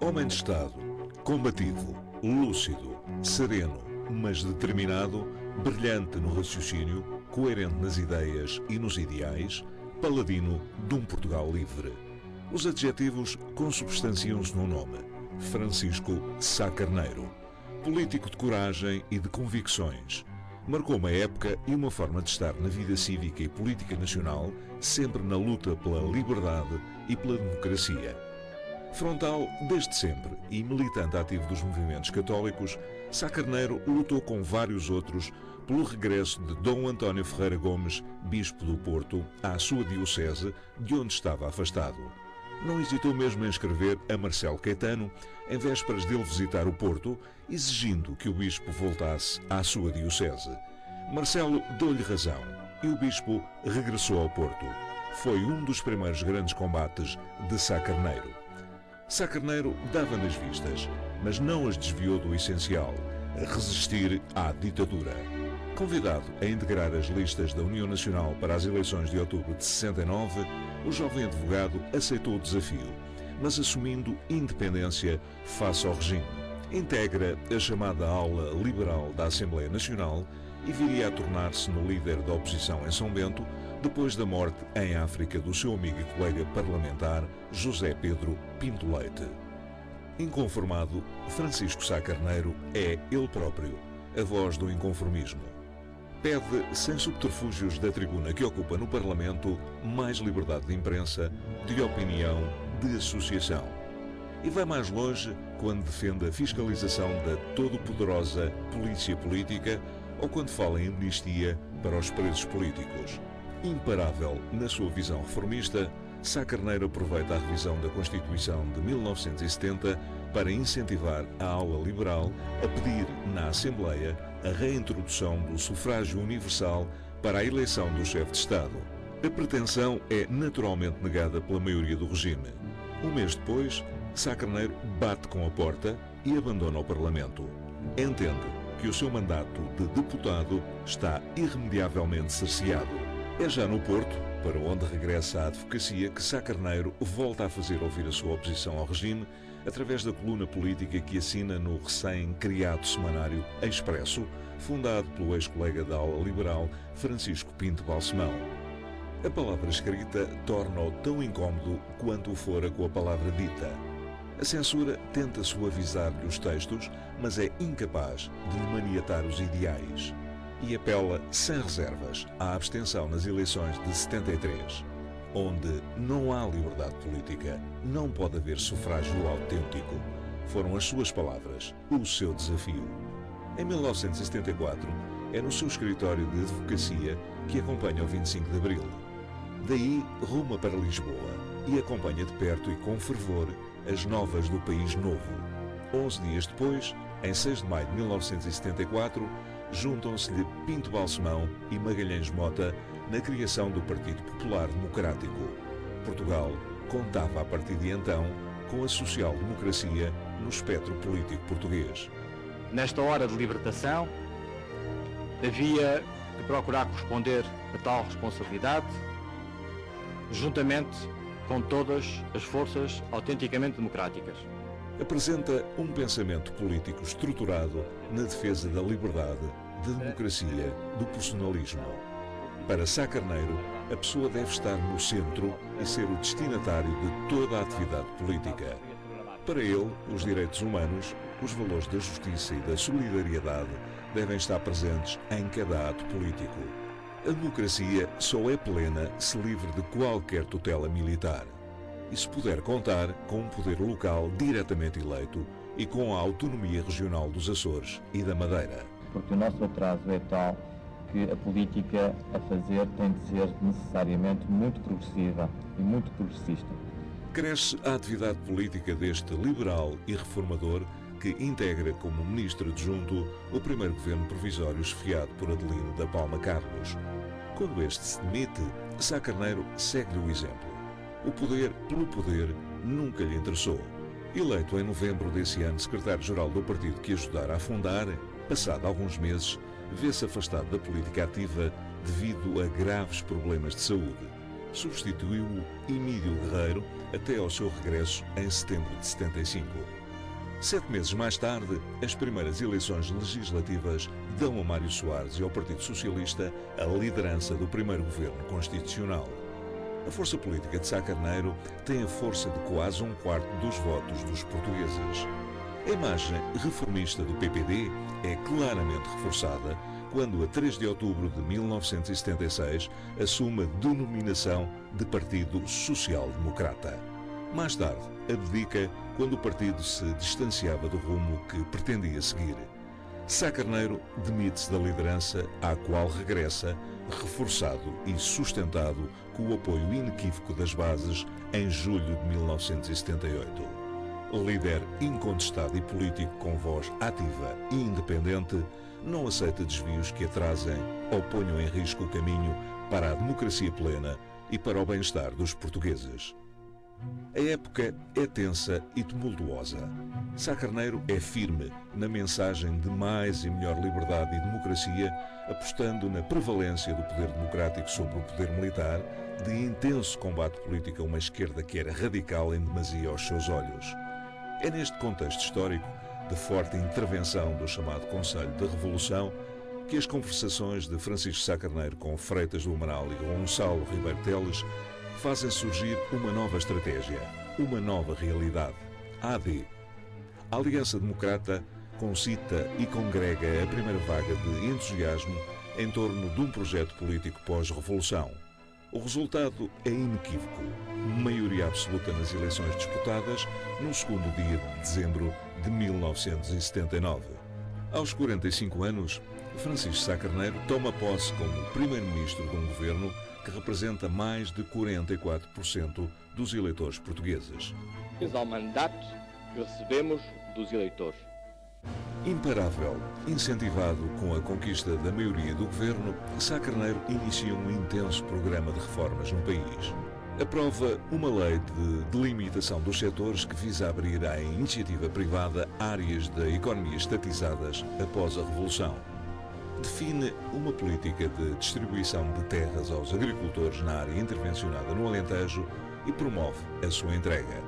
Homem de Estado, combativo, lúcido, sereno, mas determinado, brilhante no raciocínio, coerente nas ideias e nos ideais, paladino de um Portugal livre. Os adjetivos consubstanciam-se no nome: Francisco Sá Carneiro. Político de coragem e de convicções. Marcou uma época e uma forma de estar na vida cívica e política nacional, sempre na luta pela liberdade e pela democracia. Frontal desde sempre e militante ativo dos movimentos católicos, Sá Carneiro lutou com vários outros pelo regresso de Dom António Ferreira Gomes, bispo do Porto, à sua diocese, de onde estava afastado. Não hesitou mesmo em escrever a Marcelo Caetano, em vésperas dele visitar o Porto, exigindo que o bispo voltasse à sua diocese. Marcelo deu-lhe razão e o bispo regressou ao Porto. Foi um dos primeiros grandes combates de Sá Carneiro. Sá Carneiro dava nas vistas, mas não as desviou do essencial: resistir à ditadura. Convidado a integrar as listas da União Nacional para as eleições de outubro de 69, o jovem advogado aceitou o desafio, mas assumindo independência face ao regime. Integra a chamada ala liberal da Assembleia Nacional e viria a tornar-se no líder da oposição em São Bento, depois da morte em África do seu amigo e colega parlamentar José Pedro Pinto Leite. Inconformado, Francisco Sá Carneiro é ele próprio, a voz do inconformismo. Pede, sem subterfúgios da tribuna que ocupa no Parlamento, mais liberdade de imprensa, de opinião, de associação. E vai mais longe quando defende a fiscalização da todo-poderosa polícia política ou quando fala em amnistia para os presos políticos. Imparável na sua visão reformista, Sá Carneiro aproveita a revisão da Constituição de 1970 para incentivar a ala liberal a pedir na Assembleia a reintrodução do sufrágio universal para a eleição do chefe de Estado. A pretensão é naturalmente negada pela maioria do regime. Um mês depois, Sá Carneiro bate com a porta e abandona o Parlamento. Entende que o seu mandato de deputado está irremediavelmente cerceado. É já no Porto, para onde regressa à advocacia, que Sá Carneiro volta a fazer ouvir a sua oposição ao regime através da coluna política que assina no recém-criado semanário Expresso, fundado pelo ex-colega da ala liberal Francisco Pinto Balsemão. A palavra escrita torna-o tão incómodo quanto o fora com a palavra dita. A censura tenta suavizar-lhe os textos, mas é incapaz de lhe maniatar os ideais. E apela sem reservas à abstenção nas eleições de 73. Onde não há liberdade política, não pode haver sufrágio autêntico. Foram as suas palavras, o seu desafio. Em 1974, é no seu escritório de advocacia que acompanha o 25 de Abril. Daí ruma para Lisboa e acompanha de perto e com fervor as novas do País Novo. 11 dias depois, em 6 de maio de 1974, juntam-se-lhe Pinto Balsemão e Magalhães Mota na criação do Partido Popular Democrático. Portugal contava a partir de então com a social-democracia no espectro político português. Nesta hora de libertação, havia que procurar corresponder a tal responsabilidade, juntamente com todas as forças autenticamente democráticas. Apresenta um pensamento político estruturado na defesa da liberdade, da democracia, do personalismo. Para Sá Carneiro, a pessoa deve estar no centro e ser o destinatário de toda a atividade política. Para ele, os direitos humanos, os valores da justiça e da solidariedade devem estar presentes em cada ato político. A democracia só é plena se livre de qualquer tutela militar e se puder contar com um poder local diretamente eleito e com a autonomia regional dos Açores e da Madeira. Porque o nosso atraso é tal que a política a fazer tem de ser necessariamente muito progressiva e muito progressista. Cresce a atividade política deste liberal e reformador que integra como ministro adjunto o primeiro governo provisório esfiado por Adelino da Palma Carlos. Quando este se demite, Sá Carneiro segue-lhe o exemplo. O poder pelo poder nunca lhe interessou. Eleito em novembro desse ano secretário-geral do partido que ajudara a fundar, passado alguns meses, vê-se afastado da política ativa devido a graves problemas de saúde. Substituiu-o Emílio Guerreiro, até ao seu regresso em setembro de 75. 7 meses mais tarde, as primeiras eleições legislativas dão a Mário Soares e ao Partido Socialista a liderança do primeiro governo constitucional. A força política de Sá Carneiro tem a força de quase 1/4 dos votos dos portugueses. A imagem reformista do PPD é claramente reforçada quando, a 3 de outubro de 1976, assume a denominação de Partido Social Democrata. Mais tarde, abdica quando o partido se distanciava do rumo que pretendia seguir. Sá Carneiro demite-se da liderança, à qual regressa, reforçado e sustentado com o apoio inequívoco das bases em julho de 1978. Líder incontestado e político com voz ativa e independente, não aceita desvios que atrasem ou ponham em risco o caminho para a democracia plena e para o bem-estar dos portugueses. A época é tensa e tumultuosa. Sá Carneiro é firme na mensagem de mais e melhor liberdade e democracia, apostando na prevalência do poder democrático sobre o poder militar, de intenso combate político a uma esquerda que era radical em demasia aos seus olhos. É neste contexto histórico de forte intervenção do chamado Conselho da Revolução que as conversações de Francisco Sá Carneiro com Freitas do Amaral e Gonçalo Ribeiro Teles fazem surgir uma nova estratégia, uma nova realidade, a AD. A Aliança Democrata concita e congrega a primeira vaga de entusiasmo em torno de um projeto político pós-revolução. O resultado é inequívoco, maioria absoluta nas eleições disputadas no segundo dia de dezembro de 1979. Aos 45 anos, Francisco Sá Carneiro toma posse como primeiro-ministro de um governo que representa mais de 44% dos eleitores portugueses. Ao mandato que recebemos dos eleitores. Imparável, incentivado com a conquista da maioria do governo, Sá Carneiro inicia um intenso programa de reformas no país. Aprova uma lei de delimitação dos setores que visa abrir à iniciativa privada áreas da economia estatizadas após a Revolução. Define uma política de distribuição de terras aos agricultores na área intervencionada no Alentejo e promove a sua entrega.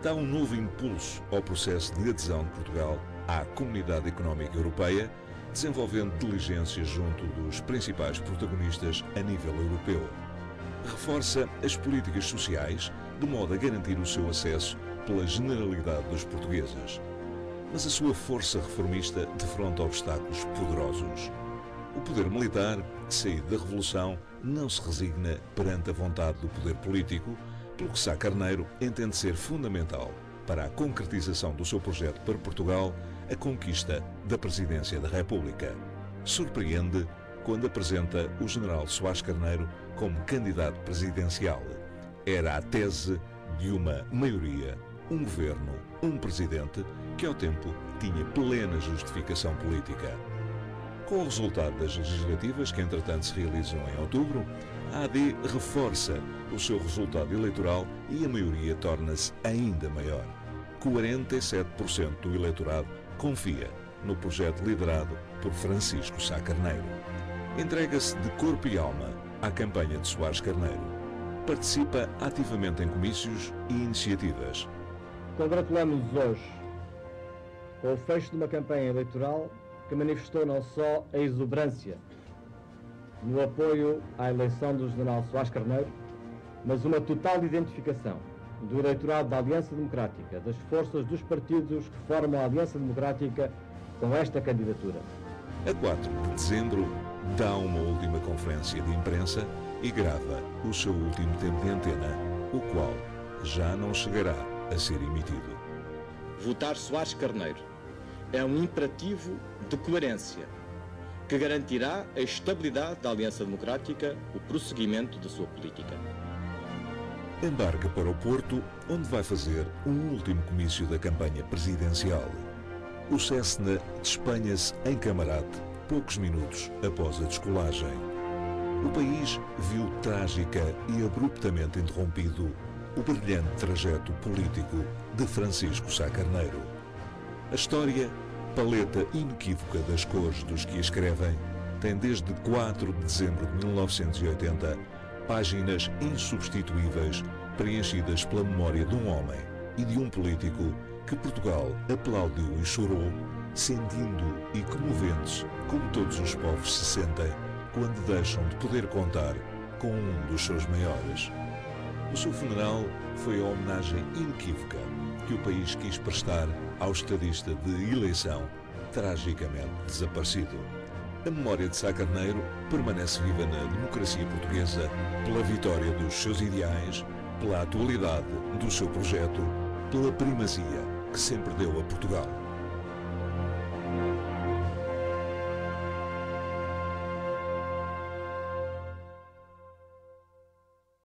Dá um novo impulso ao processo de adesão de Portugal à Comunidade Económica Europeia, desenvolvendo diligências junto dos principais protagonistas a nível europeu. Reforça as políticas sociais, de modo a garantir o seu acesso pela generalidade dos portugueses. Mas a sua força reformista defronta obstáculos poderosos. O poder militar, saído da Revolução, não se resigna perante a vontade do poder político, pelo que Sá Carneiro entende ser fundamental para a concretização do seu projeto para Portugal a conquista da presidência da República. Surpreende quando apresenta o general Soares Carneiro como candidato presidencial. Era a tese de uma maioria, um governo, um presidente que ao tempo tinha plena justificação política. Com o resultado das legislativas, que entretanto se realizam em outubro, a AD reforça o seu resultado eleitoral e a maioria torna-se ainda maior. 47% do eleitorado confia no projeto liderado por Francisco Sá Carneiro. Entrega-se de corpo e alma à campanha de Soares Carneiro. Participa ativamente em comícios e iniciativas. Congratulamos-nos hoje com o fecho de uma campanha eleitoral que manifestou não só a exuberância no apoio à eleição do general Soares Carneiro, mas uma total identificação do eleitorado da Aliança Democrática, das forças dos partidos que formam a Aliança Democrática com esta candidatura. A 4 de dezembro, dá uma última conferência de imprensa e grava o seu último tempo de antena, o qual já não chegará a ser emitido. Votar Soares Carneiro é um imperativo de coerência que garantirá a estabilidade da Aliança Democrática, o prosseguimento da sua política. Embarca para o Porto, onde vai fazer um último comício da campanha presidencial. O Cessna despenha-se em Camarate, poucos minutos após a descolagem. O país viu trágica e abruptamente interrompido o brilhante trajeto político de Francisco Sá Carneiro. A história, paleta inequívoca das cores dos que a escrevem, tem desde 4 de dezembro de 1980 páginas insubstituíveis preenchidas pela memória de um homem e de um político que Portugal aplaudiu e chorou, sentindo e comovendo-se como todos os povos se sentem quando deixam de poder contar com um dos seus maiores. O seu funeral foi a homenagem inequívoca que o país quis prestar ao estadista de eleição, tragicamente desaparecido. A memória de Sá Carneiro permanece viva na democracia portuguesa pela vitória dos seus ideais, pela atualidade do seu projeto, pela primazia que sempre deu a Portugal.